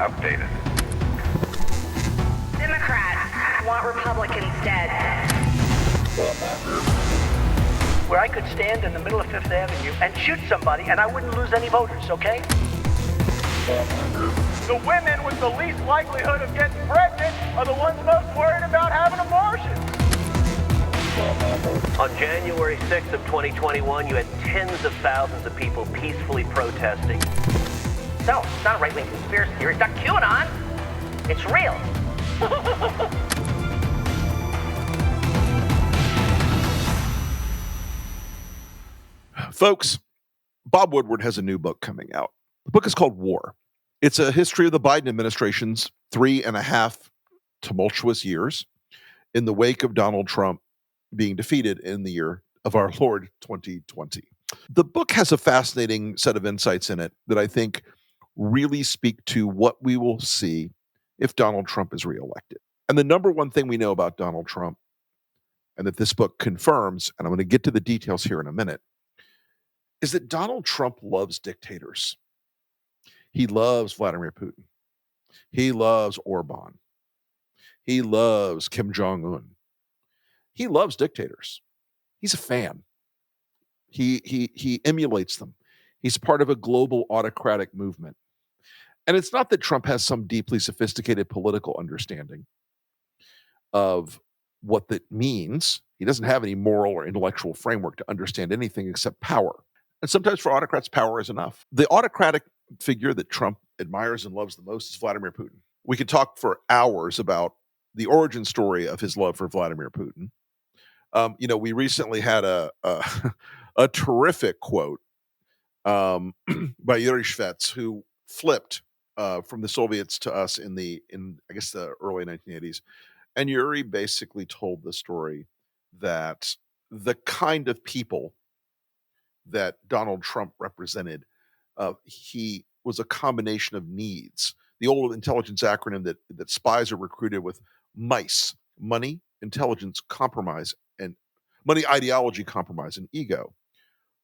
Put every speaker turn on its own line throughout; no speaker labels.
outdated.
Democrats want Republic instead.
Where I could stand in the middle of Fifth Avenue and shoot somebody and I wouldn't lose any voters, okay?
The women with the least likelihood of getting pregnant are the ones most worried about having abortions.
On January 6th of 2021, you had tens of thousands of people peacefully protesting.
No, it's not a right-wing conspiracy theory. It's not QAnon. It's real.
Folks, Bob Woodward has a new book coming out. The book is called War. It's a history of the Biden administration's 3.5 tumultuous years in the wake of Donald Trump being defeated in the year of our Lord 2020. The book has a fascinating set of insights in it that I think really speak to what we will see if Donald Trump is reelected. And the number one thing we know about Donald Trump, and that this book confirms, and I'm going to get to the details here in a minute, is that Donald Trump loves dictators. He loves Vladimir Putin. He loves Orban. He loves Kim Jong-un. He loves dictators. He's a fan. He emulates them. He's part of a global autocratic movement. And it's not that Trump has some deeply sophisticated political understanding of what that means. He doesn't have any moral or intellectual framework to understand anything except power. And sometimes for autocrats, power is enough. The autocratic figure that Trump admires and loves the most is Vladimir Putin. We could talk for hours about the origin story of his love for Vladimir Putin. We recently had a terrific quote by Yuri Shvets, who flipped from the Soviets to us in I guess the early 1980s. And Yuri basically told the story that the kind of people that Donald Trump represented, he was a combination of needs. The old intelligence acronym that spies are recruited with MICE: money, intelligence, compromise, and money, ideology, compromise, and ego.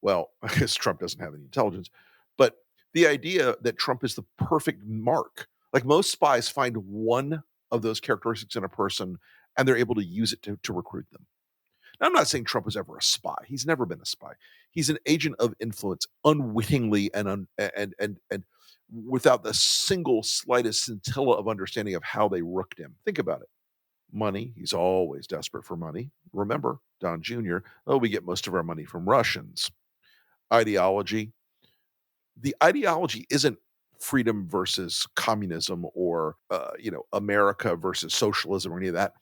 Well, I guess Trump doesn't have any intelligence, but the idea that Trump is the perfect mark, like most spies find one of those characteristics in a person and they're able to use it to recruit them. Now, I'm not saying Trump was ever a spy. He's never been a spy. He's an agent of influence, unwittingly and without the single slightest scintilla of understanding of how they rooked him. Think about it. Money, he's always desperate for money. Remember, Don Jr., we get most of our money from Russians. Ideology, the ideology isn't freedom versus communism or, America versus socialism or any of that.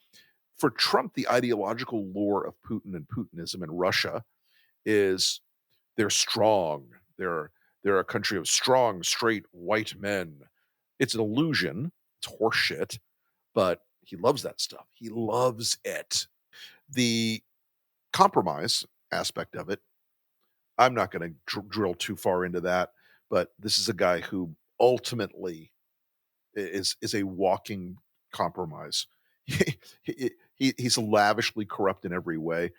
For Trump, the ideological lore of Putin and Putinism in Russia is they're strong. They're a country of strong, straight, white men. It's an illusion. It's horseshit, but he loves that stuff. He loves it. The compromise aspect of it, I'm not going to drill too far into that, but this is a guy who ultimately is a walking compromise. He's lavishly corrupt in every way.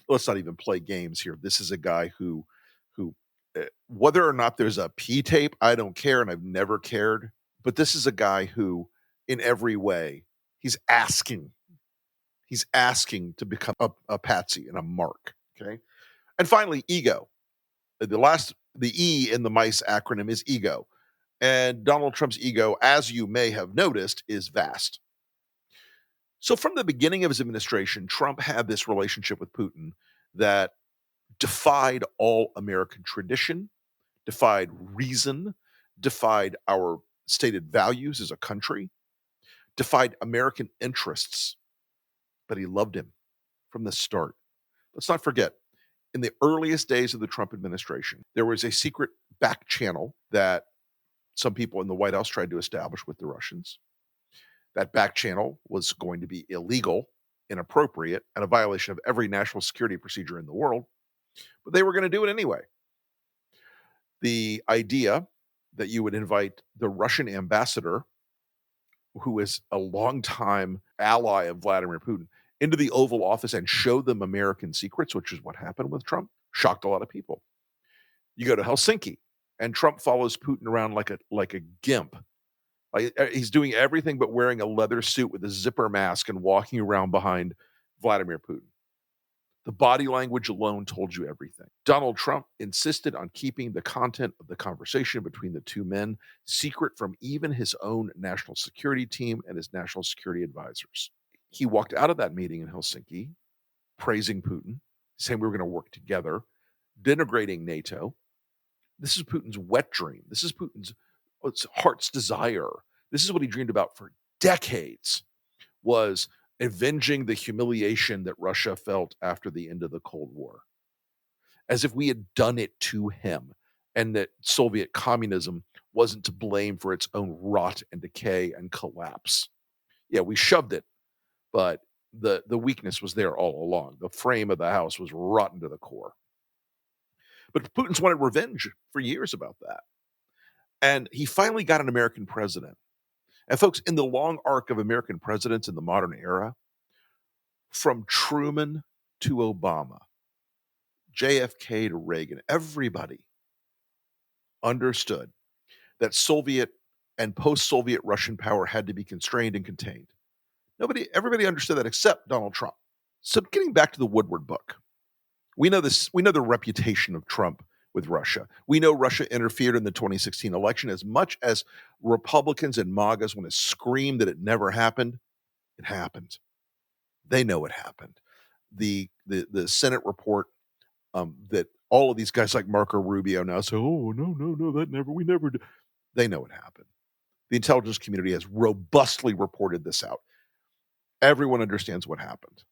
Let's not even play games here. This is a guy who whether or not there's a P tape, I don't care, and I've never cared. But this is a guy who, in every way, he's asking to become a patsy and a mark. Okay, and finally, ego. The E in the MICE acronym is ego, and Donald Trump's ego, as you may have noticed, is vast. So from the beginning of his administration, Trump had this relationship with Putin that defied all American tradition, defied reason, defied our stated values as a country, defied American interests. But he loved him from the start. Let's not forget, in the earliest days of the Trump administration, there was a secret back channel that some people in the White House tried to establish with the Russians. That back channel was going to be illegal, inappropriate, and a violation of every national security procedure in the world, but they were going to do it anyway. The idea that you would invite the Russian ambassador, who is a longtime ally of Vladimir Putin, into the Oval Office and show them American secrets, which is what happened with Trump, shocked a lot of people. You go to Helsinki, and Trump follows Putin around like a gimp Like, he's doing everything but wearing a leather suit with a zipper mask and walking around behind Vladimir Putin. The body language alone told you everything. Donald Trump insisted on keeping the content of the conversation between the two men secret from even his own national security team and his national security advisors. He walked out of that meeting in Helsinki praising Putin, saying we were going to work together, denigrating NATO. This is Putin's wet dream. This is Putin's heart's desire. This is what he dreamed about for decades, was avenging the humiliation that Russia felt after the end of the Cold War, as if we had done it to him and that Soviet communism wasn't to blame for its own rot and decay and collapse. Yeah, we shoved it, but the weakness was there all along. The frame of the house was rotten to the core. But Putin's wanted revenge for years about that. And he finally got an American president. And folks, in the long arc of American presidents in the modern era, from Truman to Obama, JFK to Reagan, everybody understood that Soviet and post-Soviet Russian power had to be constrained and contained. Everybody understood that except Donald Trump. So getting back to the Woodward book, we know the reputation of Trump with Russia. We know Russia interfered in the 2016 election. As much as Republicans and MAGAs want to scream that it never happened, it happened. They know it happened. The Senate report that all of these guys like Marco Rubio now say, oh, no, we never did. They know it happened. The intelligence community has robustly reported this out. Everyone understands what happened.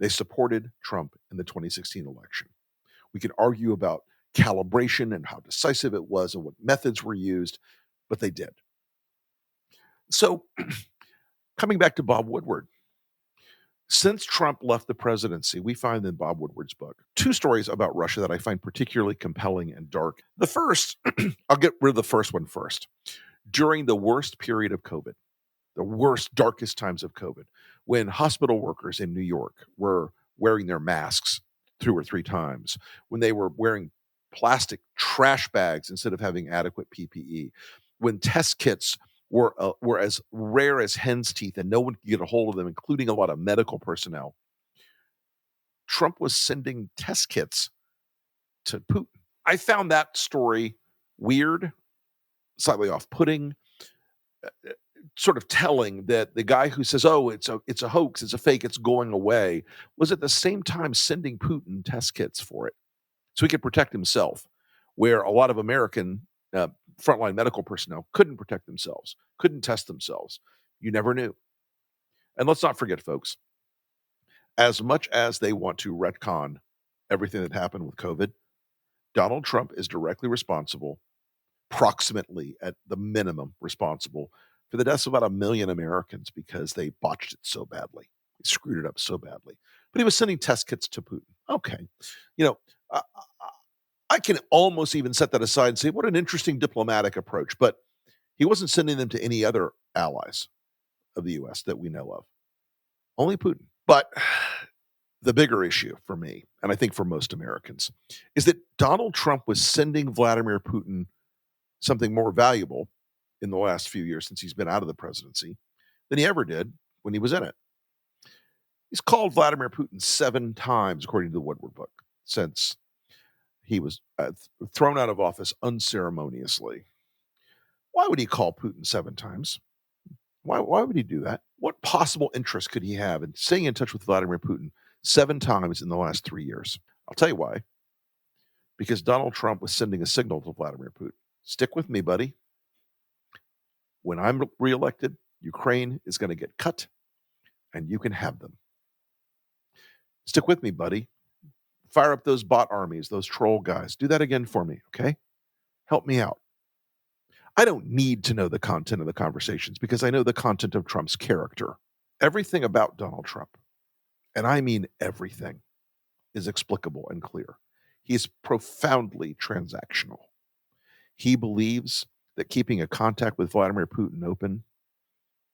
They supported Trump in the 2016 election. We could argue about calibration and how decisive it was and what methods were used, but they did. So coming back to Bob Woodward, since Trump left the presidency, we find in Bob Woodward's book 2 stories about Russia that I find particularly compelling and dark. The first, I'll get rid of the first one first. During the worst period of COVID, the worst, darkest times of COVID, when hospital workers in New York were wearing their masks 2 or 3 times, when they were wearing plastic trash bags instead of having adequate PPE, when test kits were as rare as hen's teeth and no one could get a hold of them, including a lot of medical personnel, Trump was sending test kits to Putin. I found that story weird, slightly off-putting, sort of telling that the guy who says, oh, it's a hoax, it's a fake, it's going away, was at the same time sending Putin test kits for it so he could protect himself, where a lot of American frontline medical personnel couldn't protect themselves, couldn't test themselves. You never knew. And let's not forget, folks, as much as they want to retcon everything that happened with COVID, Donald Trump is directly responsible, approximately at the minimum responsible, for the deaths of about 1 million Americans because they botched it so badly. They screwed it up so badly. But he was sending test kits to Putin. Okay. I can almost even set that aside and say, what an interesting diplomatic approach. But he wasn't sending them to any other allies of the U.S. that we know of. Only Putin. But the bigger issue for me, and I think for most Americans, is that Donald Trump was sending Vladimir Putin something more valuable in the last few years since he's been out of the presidency than he ever did when he was in it. He's called Vladimir Putin 7 times, according to the Woodward book, since he was thrown out of office unceremoniously. Why would he call Putin 7 times? Why would he do that? What possible interest could he have in staying in touch with Vladimir Putin 7 times in the last 3 years? I'll tell you why. Because Donald Trump was sending a signal to Vladimir Putin. Stick with me, buddy. When I'm reelected, Ukraine is going to get cut, and you can have them. Stick with me, buddy. Fire up those bot armies, those troll guys. Do that again for me, okay? Help me out. I don't need to know the content of the conversations because I know the content of Trump's character. Everything about Donald Trump, and I mean everything, is explicable and clear. He's profoundly transactional. He believes that keeping a contact with Vladimir Putin open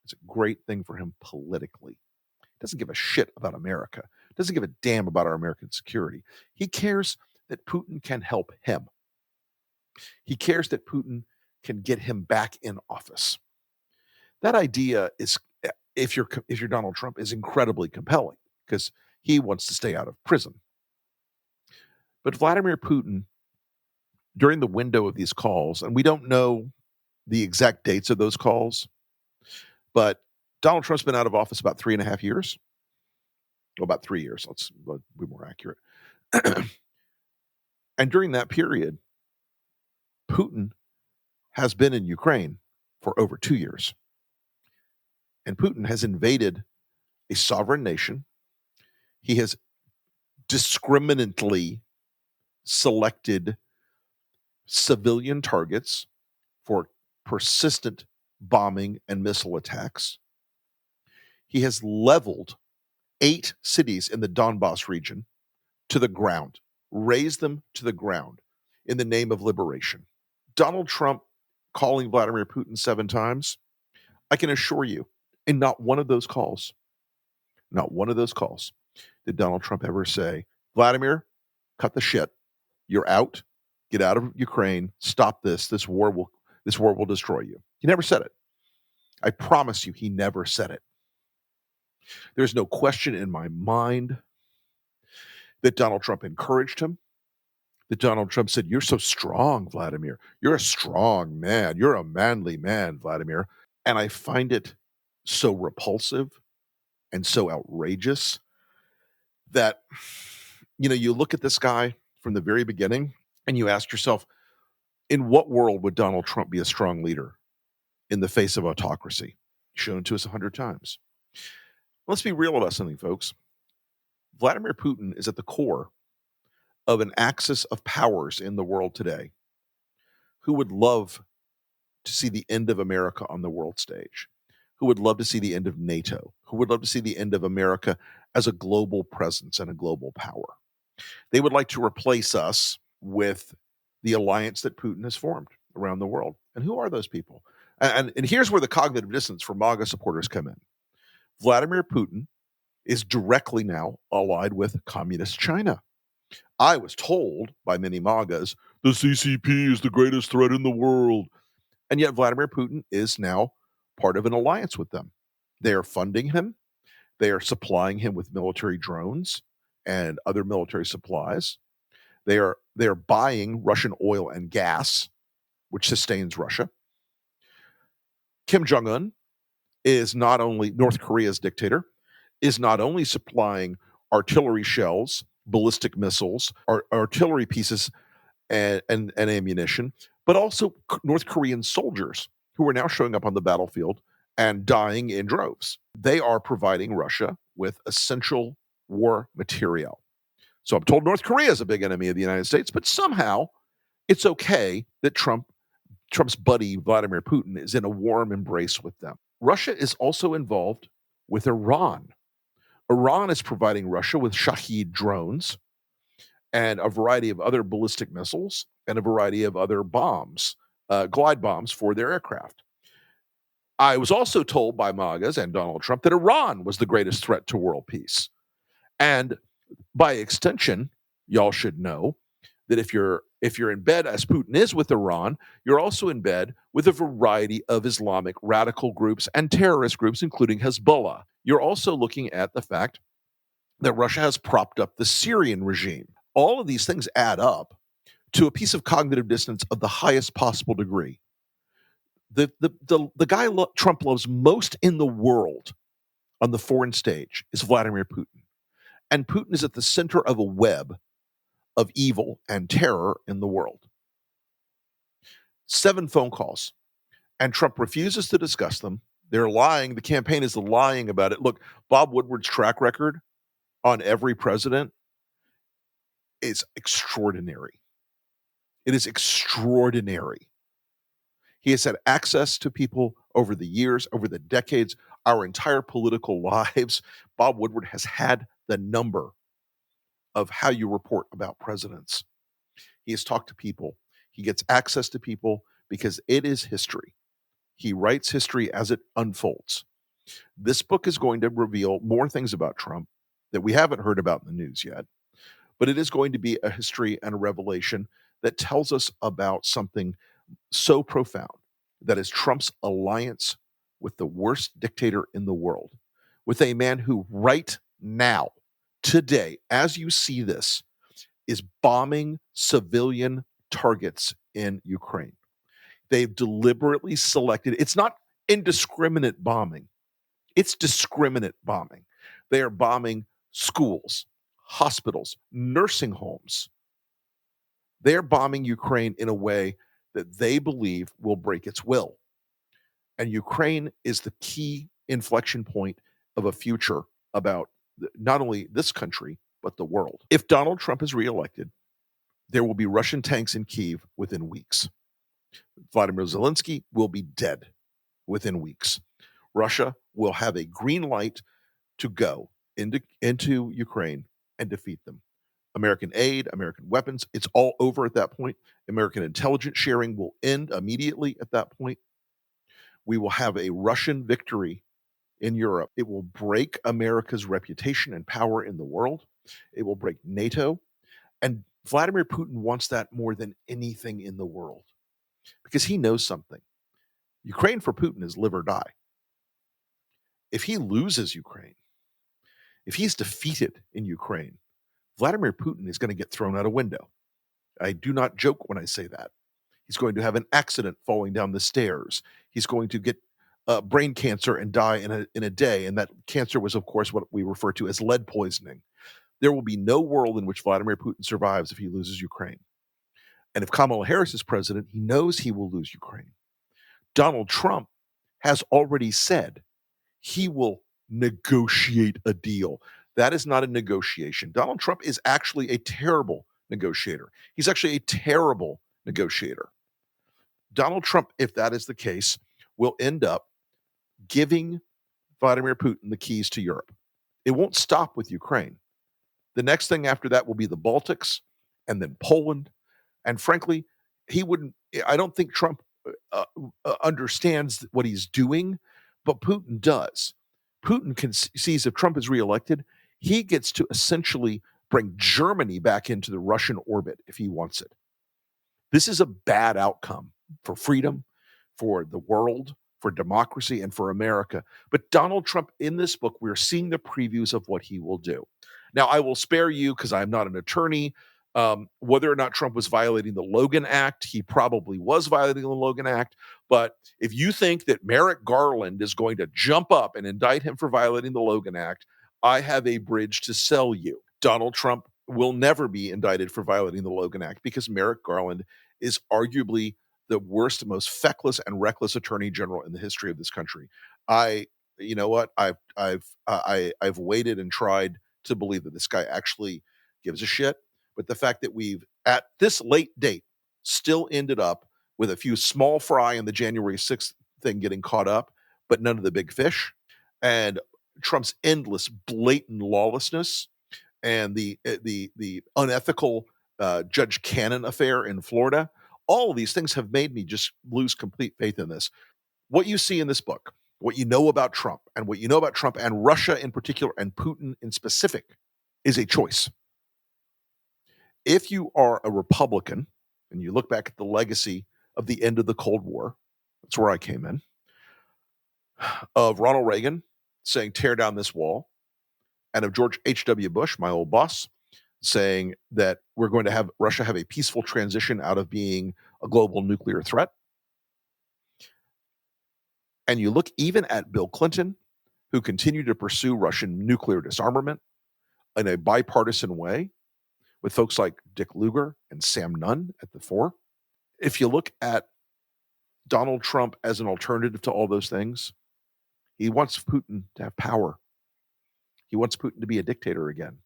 is a great thing for him politically. He doesn't give a shit about America. Doesn't give a damn about our American security. He cares that Putin can help him. He cares that Putin can get him back in office. That idea is, if you're Donald Trump, is incredibly compelling because he wants to stay out of prison. But Vladimir Putin, during the window of these calls, and we don't know the exact dates of those calls, but Donald Trump's been out of office about 3.5 years. Well, about 3 years. Let's be more accurate. And during that period, Putin has been in Ukraine for over 2 years. And Putin has invaded a sovereign nation. He has discriminately selected civilian targets for persistent bombing and missile attacks. He has leveled 8 cities in the Donbass region to the ground, razed them to the ground in the name of liberation. Donald Trump calling Vladimir Putin 7 times, I can assure you, in not one of those calls, did Donald Trump ever say, Vladimir, cut the shit. You're out. Get out of Ukraine. Stop this. This war will destroy you. He never said it. I promise you, he never said it. There's no question in my mind that Donald Trump encouraged him, that Donald Trump said, you're so strong, Vladimir. You're a strong man. You're a manly man, Vladimir. And I find it so repulsive and so outrageous that, you look at this guy from the very beginning and you ask yourself, in what world would Donald Trump be a strong leader in the face of autocracy? Shown to us 100 times. Let's be real about something, folks. Vladimir Putin is at the core of an axis of powers in the world today who would love to see the end of America on the world stage, who would love to see the end of NATO, who would love to see the end of America as a global presence and a global power. They would like to replace us with the alliance that Putin has formed around the world. And who are those people? And here's where the cognitive dissonance for MAGA supporters come in. Vladimir Putin is directly now allied with communist China. I was told by many MAGAs, the CCP is the greatest threat in the world. And yet Vladimir Putin is now part of an alliance with them. They are funding him. They are supplying him with military drones and other military supplies. They are buying Russian oil and gas, which sustains Russia. Kim Jong-un is not only North Korea's dictator, is not only supplying artillery shells, ballistic missiles, artillery pieces, and ammunition, but also North Korean soldiers who are now showing up on the battlefield and dying in droves. They are providing Russia with essential war material. So I'm told North Korea is a big enemy of the United States, but somehow it's okay that Trump's buddy, Vladimir Putin, is in a warm embrace with them. Russia is also involved with Iran. Iran is providing Russia with Shahed drones and a variety of other ballistic missiles and a variety of other bombs, glide bombs for their aircraft. I was also told by MAGAs and Donald Trump that Iran was the greatest threat to world peace. And by extension, y'all should know that if you're in bed, as Putin is with Iran, you're also in bed with a variety of Islamic radical groups and terrorist groups, including Hezbollah. You're also looking at the fact that Russia has propped up the Syrian regime. All of these things add up to a piece of cognitive dissonance of the highest possible degree. The guy Trump loves most in the world on the foreign stage is Vladimir Putin. And Putin is at the center of a web of evil and terror in the world. 7 phone calls, and Trump refuses to discuss them. They're lying. The campaign is lying about it. Look, Bob Woodward's track record on every president is extraordinary. It is extraordinary. He has had access to people over the years, over the decades, our entire political lives. Bob Woodward has had the number of how you report about presidents. He has talked to people. He gets access to people because it is history. He writes history as it unfolds. This book is going to reveal more things about Trump that we haven't heard about in the news yet, but it is going to be a history and a revelation that tells us about something so profound, that is Trump's alliance with the worst dictator in the world, with a man who right now, today, as you see this, is bombing civilian targets in Ukraine. They've deliberately selected, it's not indiscriminate bombing, it's discriminate bombing. They are bombing schools, hospitals, nursing homes. They're bombing Ukraine in a way that they believe will break its will. And Ukraine is the key inflection point of a future about not only this country, but the world. If Donald Trump is reelected, there will be Russian tanks in Kyiv within weeks. Vladimir Zelensky will be dead within weeks. Russia will have a green light to go into Ukraine and defeat them. American aid, American weapons, it's all over at that point. American intelligence sharing will end immediately at that point. We will have a Russian victory in Europe. It will break America's reputation and power in the world. It will break NATO. And Vladimir Putin wants that more than anything in the world because he knows something. Ukraine for Putin is live or die. If he loses Ukraine, if he's defeated in Ukraine, Vladimir Putin is going to get thrown out a window. I do not joke when I say that. He's going to have an accident falling down the stairs. He's going to get brain cancer and die in a day. And that cancer was, of course, what we refer to as lead poisoning. There will be no world in which Vladimir Putin survives if he loses Ukraine. And if Kamala Harris is president, he knows he will lose Ukraine. Donald Trump has already said he will negotiate a deal. That is not a negotiation. Donald Trump is actually a terrible negotiator. He's actually a terrible negotiator. Donald Trump, if that is the case, will end up giving Vladimir Putin the keys to Europe. It won't stop with Ukraine. The next thing after that will be the Baltics and then Poland. And frankly, I don't think Trump understands what he's doing, but Putin does. Putin sees if Trump is reelected, he gets to essentially bring Germany back into the Russian orbit if he wants it. This is a bad outcome for freedom, for the world, for democracy, and for America. But Donald Trump, in this book, we're seeing the previews of what he will do. Now, I will spare you, because I'm not an attorney, whether or not Trump was violating the Logan Act. He probably was violating the Logan Act. But if you think that Merrick Garland is going to jump up and indict him for violating the Logan Act, I have a bridge to sell you. Donald Trump will never be indicted for violating the Logan Act because Merrick Garland is arguably the worst, most feckless and reckless attorney general in the history of this country. You know what? I've waited and tried to believe that this guy actually gives a shit. But the fact that we've, at this late date, still ended up with a few small fry in the January 6th thing getting caught up, but none of the big fish, and Trump's endless, blatant lawlessness, and the unethical Judge Cannon affair in Florida, all of these things have made me just lose complete faith in this. What you see in this book, what you know about Trump, and what you know about Trump and Russia in particular, and Putin in specific, is a choice. If you are a Republican and you look back at the legacy of the end of the Cold War, that's where I came in, of Ronald Reagan saying, tear down this wall, and of George H.W. Bush, my old boss, saying that we're going to have Russia have a peaceful transition out of being a global nuclear threat. And you look even at Bill Clinton, who continued to pursue Russian nuclear disarmament in a bipartisan way, with folks like Dick Lugar and Sam Nunn at the fore. If you look at Donald Trump as an alternative to all those things, he wants Putin to have power. He wants Putin to be a dictator again.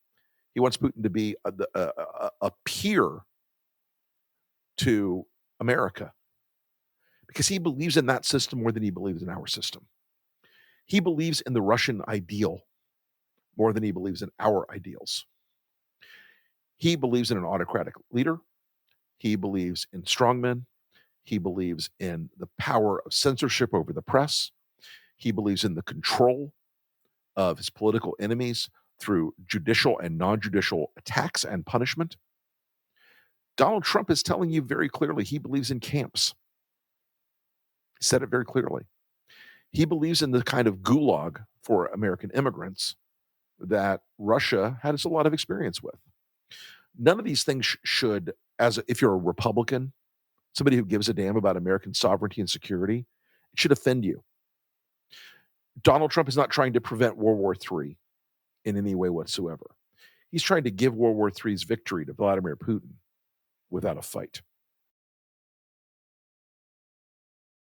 He wants Putin to be a peer to America because he believes in that system more than he believes in our system. He believes in the Russian ideal more than he believes in our ideals. He believes in an autocratic leader. He believes in strongmen. He believes in the power of censorship over the press. He believes in the control of his political enemies through judicial and non-judicial attacks and punishment. Donald Trump is telling you very clearly he believes in camps. He said it very clearly. He believes in the kind of gulag for American immigrants that Russia has a lot of experience with. None of these things should, if you're a Republican, somebody who gives a damn about American sovereignty and security, it should offend you. Donald Trump is not trying to prevent World War III in any way whatsoever. He's trying to give World War III's victory to Vladimir Putin without a fight.